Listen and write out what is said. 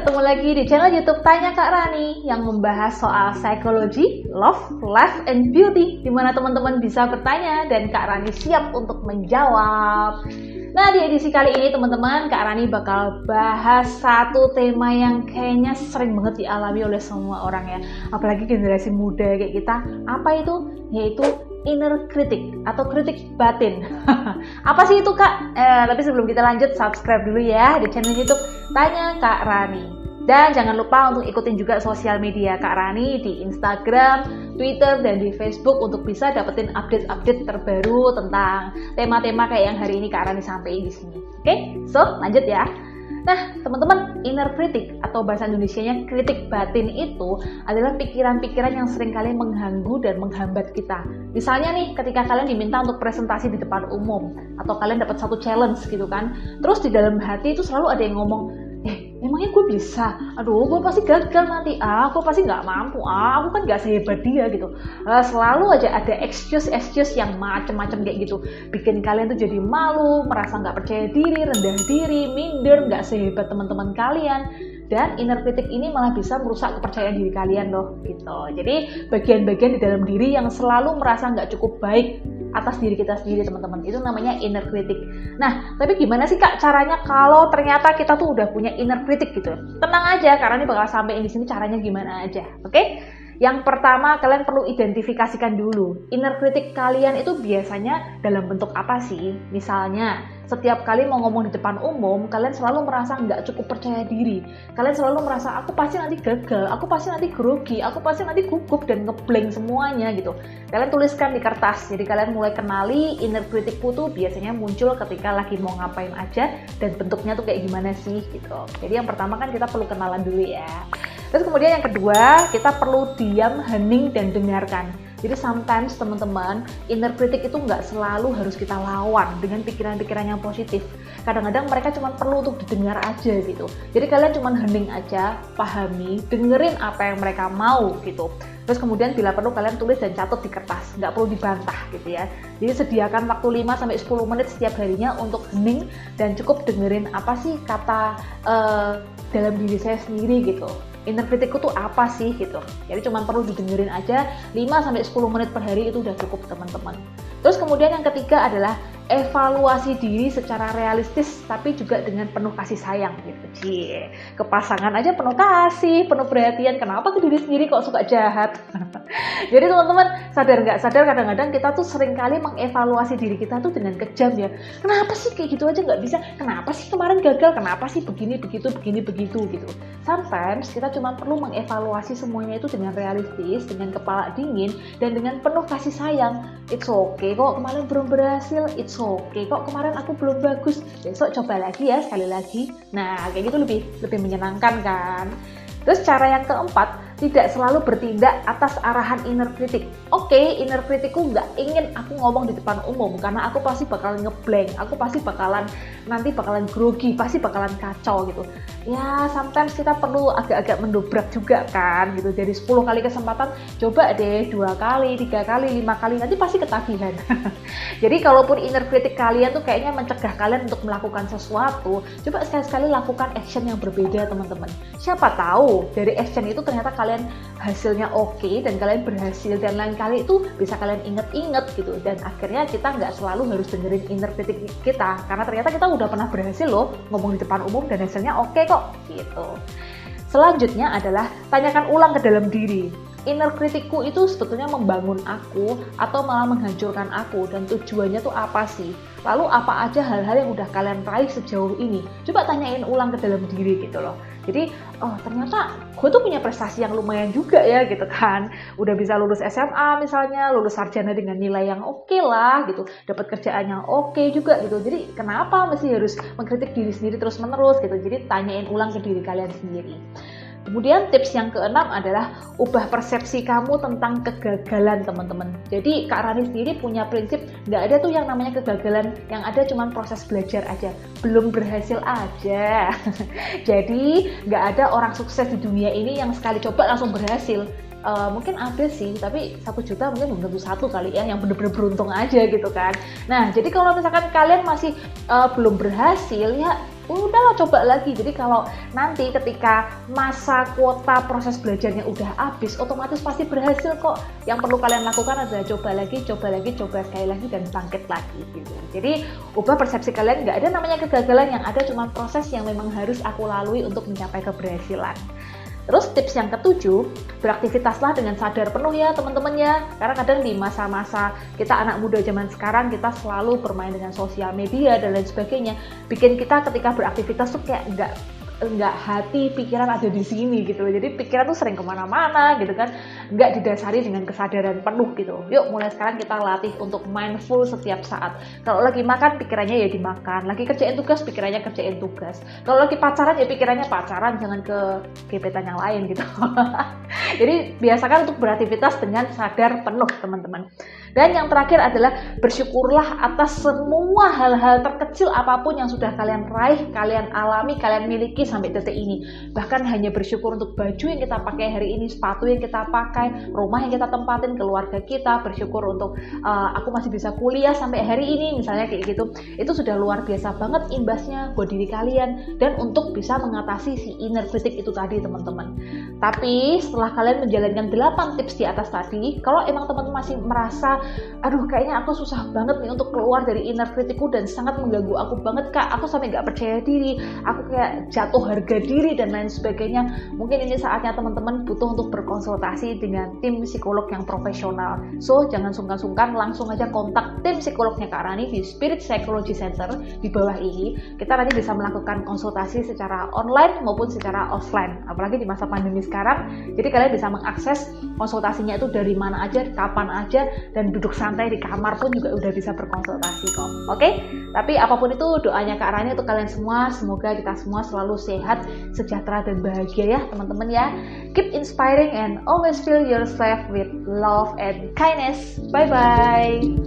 ketemu lagi di channel YouTube Tanya Kak Rani yang membahas soal psikologi, love, life, and beauty, di mana teman-teman bisa bertanya dan Kak Rani siap untuk menjawab. Nah, di edisi kali ini teman-teman, Kak Rani bakal bahas satu tema yang kayaknya sering banget dialami oleh semua orang ya, apalagi generasi muda kayak kita. Apa itu? Yaitu inner critic atau kritik batin. Apa sih itu Kak? Tapi sebelum kita lanjut, subscribe dulu ya di channel YouTube Tanya Kak Rani. Dan jangan lupa untuk ikutin juga sosial media Kak Rani di Instagram, Twitter, dan di Facebook untuk bisa dapetin update-update terbaru tentang tema-tema kayak yang hari ini Kak Rani sampaikan di sini. Oke, so lanjut ya. Nah, teman-teman, inner critic atau bahasa Indonesianya kritik batin itu adalah pikiran-pikiran yang seringkali mengganggu dan menghambat kita. Misalnya nih, ketika kalian diminta untuk presentasi di depan umum atau kalian dapat satu challenge gitu kan, terus di dalam hati itu selalu ada yang ngomong, emangnya gue bisa? Aduh, gue pasti gagal nanti. Gue pasti nggak mampu. Aku kan nggak sehebat dia gitu. Selalu aja ada excuse yang macem-macem kayak gitu. Bikin kalian tuh jadi malu, merasa nggak percaya diri, rendah diri, minder, nggak sehebat teman-teman kalian. Dan inner critic ini malah bisa merusak kepercayaan diri kalian loh gitu. Jadi bagian-bagian di dalam diri yang selalu merasa nggak cukup baik atas diri kita sendiri teman-teman, itu namanya inner critic. Nah, tapi gimana sih Kak caranya kalau ternyata kita tuh udah punya inner critic gitu? Tenang aja, karena ini bakal sampein di sini caranya gimana aja, oke? Yang pertama, kalian perlu identifikasikan dulu inner critic kalian itu biasanya dalam bentuk apa sih? Misalnya, setiap kali mau ngomong di depan umum, kalian selalu merasa nggak cukup percaya diri. Kalian selalu merasa, aku pasti nanti gagal, aku pasti nanti grogi, aku pasti nanti gugup dan ngeblank semuanya gitu. Kalian tuliskan di kertas, jadi kalian mulai kenali inner criticku tuh biasanya muncul ketika lagi mau ngapain aja dan bentuknya tuh kayak gimana sih gitu. Jadi yang pertama kan kita perlu kenalan dulu ya. Terus kemudian yang kedua, kita perlu diam, hening, dan dengarkan. Jadi sometimes teman-teman, inner critic itu nggak selalu harus kita lawan dengan pikiran-pikiran yang positif. Kadang-kadang mereka cuma perlu untuk didengar aja gitu. Jadi kalian cuma hening aja, pahami, dengerin apa yang mereka mau gitu. Terus kemudian bila perlu kalian tulis dan catat di kertas, nggak perlu dibantah gitu ya. Jadi sediakan waktu 5-10 menit setiap harinya untuk hening dan cukup dengerin apa sih kata dalam diri saya sendiri gitu. Inner criticku tuh apa sih gitu. Jadi cuma perlu didengerin aja 5-10 menit per hari itu udah cukup teman-teman. Terus kemudian yang ketiga adalah evaluasi diri secara realistis tapi juga dengan penuh kasih sayang gitu. Ke pasangan aja penuh kasih, penuh perhatian. Kenapa ke diri sendiri kok suka jahat? Jadi teman-teman, sadar nggak sadar kadang-kadang kita tuh seringkali mengevaluasi diri kita tuh dengan kejam ya. Kenapa sih kayak gitu aja nggak bisa? Kenapa sih kemarin gagal? Kenapa sih begini begitu gitu. Sometimes kita cuma perlu mengevaluasi semuanya itu dengan realistis, dengan kepala dingin, dan dengan penuh kasih sayang. It's okay kok kemarin belum berhasil, it's okay kok kemarin aku belum bagus, besok coba lagi ya sekali lagi. Nah kayak gitu lebih menyenangkan kan. Terus cara yang keempat, tidak selalu bertindak atas arahan inner critic. Oke, inner criticku nggak ingin aku ngomong di depan umum karena aku pasti bakalan ngeblank, aku pasti bakalan grogi, pasti bakalan kacau gitu. Ya, sometimes kita perlu agak-agak mendobrak juga kan gitu. Dari 10 kali kesempatan, coba deh 2 kali, 3 kali, 5 kali, nanti pasti ketagihan. Jadi kalaupun inner critic kalian tuh kayaknya mencegah kalian untuk melakukan sesuatu, coba sekali-sekali lakukan action yang berbeda teman-teman. Siapa tahu dari action itu ternyata kalian hasilnya oke dan kalian berhasil, dan lain kali itu bisa kalian inget-inget gitu, dan akhirnya kita nggak selalu harus dengerin inner critic kita karena ternyata kita udah pernah berhasil loh ngomong di depan umum dan hasilnya oke kok gitu. Selanjutnya adalah tanyakan ulang ke dalam diri. Inner criticku itu sebetulnya membangun aku atau malah menghancurkan aku, dan tujuannya tuh apa sih? Lalu apa aja hal-hal yang udah kalian raih sejauh ini? Coba tanyain ulang ke dalam diri gitu loh. Jadi, ternyata gue tuh punya prestasi yang lumayan juga ya gitu kan. Udah bisa lulus SMA misalnya, lulus sarjana dengan nilai yang oke lah gitu. Dapat kerjaan yang oke juga gitu. Jadi kenapa mesti harus mengkritik diri sendiri terus-menerus gitu. Jadi tanyain ulang ke diri kalian sendiri. Kemudian tips yang keenam adalah ubah persepsi kamu tentang kegagalan teman-teman. Jadi Kak Rani sendiri punya prinsip nggak ada tuh yang namanya kegagalan, yang ada cuma proses belajar aja, belum berhasil aja. Jadi nggak ada orang sukses di dunia ini yang sekali coba langsung berhasil. Mungkin ada sih, tapi 1 juta mungkin belum tentu satu kali ya, yang bener-bener beruntung aja gitu kan. Nah, jadi kalau misalkan kalian masih belum berhasil, ya udahlah coba lagi. Jadi kalau nanti ketika masa kuota proses belajarnya udah habis, otomatis pasti berhasil kok. Yang perlu kalian lakukan adalah coba lagi, coba sekali lagi, dan bangkit lagi gitu. Jadi ubah persepsi kalian, nggak ada namanya kegagalan, yang ada cuma proses yang memang harus aku lalui untuk mencapai keberhasilan. Terus tips yang ketujuh, beraktivitaslah dengan sadar penuh ya teman-teman ya. Karena kadang di masa-masa kita anak muda zaman sekarang, kita selalu bermain dengan sosial media dan lain sebagainya. Bikin kita ketika beraktivitas tuh kayak nggak hati, pikiran ada di sini gitu. Jadi pikiran tuh sering kemana-mana gitu kan, nggak didasari dengan kesadaran penuh gitu. Yuk mulai sekarang kita latih untuk mindful setiap saat. Kalau lagi makan, pikirannya ya dimakan. Lagi kerjain tugas, pikirannya kerjain tugas. Kalau lagi pacaran, ya pikirannya pacaran, jangan ke gebetan yang lain gitu. Jadi biasakan untuk beraktivitas dengan sadar penuh teman-teman. Dan yang terakhir adalah bersyukurlah atas semua hal-hal terkecil apapun yang sudah kalian raih, kalian alami, kalian miliki sampai detik ini. Bahkan hanya bersyukur untuk baju yang kita pakai hari ini, sepatu yang kita pakai, rumah yang kita tempatin, keluarga kita, bersyukur untuk aku masih bisa kuliah sampai hari ini, misalnya kayak gitu. Itu sudah luar biasa banget imbasnya buat diri kalian dan untuk bisa mengatasi si inner critic itu tadi teman-teman. Tapi setelah kalian menjalankan 8 tips di atas tadi, kalau emang teman-teman masih merasa aduh kayaknya aku susah banget nih untuk keluar dari inner criticku dan sangat mengganggu aku banget kak, aku sampai nggak percaya diri, aku kayak jatuh harga diri dan lain sebagainya, mungkin ini saatnya teman-teman butuh untuk berkonsultasi dengan tim psikolog yang profesional. So jangan sungkan-sungkan, langsung aja kontak tim psikolognya Kak Rani di Spirit Psychology Center di bawah ini. Kita nanti bisa melakukan konsultasi secara online maupun secara offline, apalagi di masa pandemi sekarang. Jadi kalian bisa mengakses konsultasinya itu dari mana aja, kapan aja, dan duduk santai di kamar pun juga udah bisa berkonsultasi kok. Oke? Tapi apapun itu, doanya Kak Rani untuk kalian semua, semoga kita semua selalu sehat, sejahtera, dan bahagia ya teman-teman ya. Keep inspiring and always fill yourself with love and kindness. Bye bye.